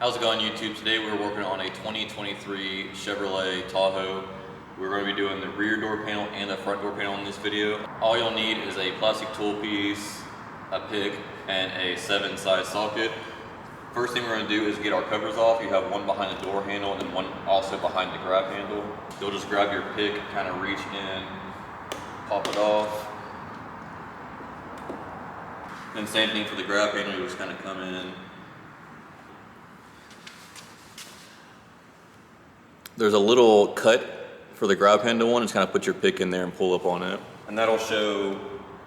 How's it going, YouTube? Today we're working on a 2023 Chevrolet Tahoe. We're going to be doing the rear door panel and the front door panel in this video. All you'll need is a plastic tool piece, a pick, and a 7 size socket. First thing we're going to do is get our covers off. You have one behind the door handle and one also behind the grab handle. You'll just grab your pick, kind of reach in, pop it off. And same thing for the grab handle, you just kind of come in. There's a little cut for the grab handle one, just kind of put your pick in there and pull up on it. And that'll show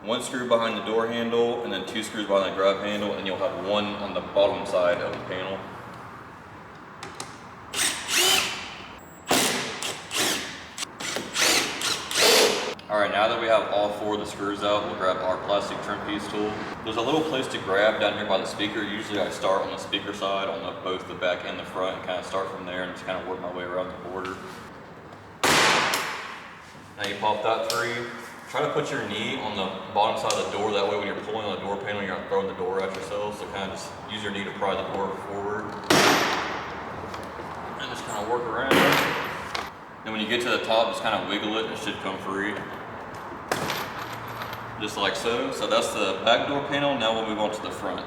one screw behind the door handle and then 2 screws behind the grab handle, and you'll have one on the bottom side of the panel. Alright, now that we have all 4 of the screws out, we'll grab our plastic trim piece tool. There's a little place to grab down here by the speaker. Usually I start on the speaker side, on both the back and the front, and kind of start from there and just kind of work my way around the border. Now you pop that free. Try to put your knee on the bottom side of the door, that way when you're pulling on the door panel, you're not throwing the door at yourself. So kind of just use your knee to pry the door forward. And just kind of work around. And when you get to the top, just kind of wiggle it, it should come free. Just like so. So that's the back door panel. Now we'll move on to the front.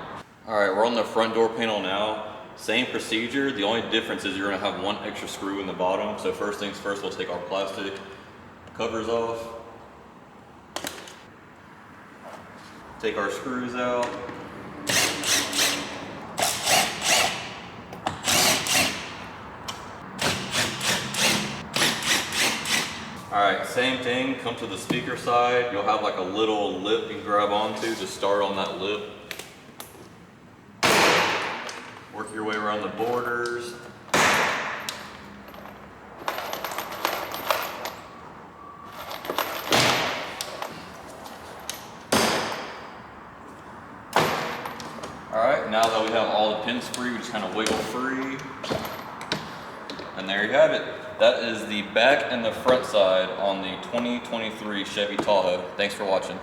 Alright, we're on the front door panel now. Same procedure. The only difference is you're going to have one extra screw in the bottom. So first things first, we'll take our plastic covers off. Take our screws out. Alright, same thing, come to the speaker side. You'll have like a little lip you can grab onto. Just start on that lip. Work your way around the borders. Alright, now that we have all the pins free, we just kind of wiggle free. And there you have it. That is the back and the front side on the 2023 Chevy Tahoe. Thanks for watching.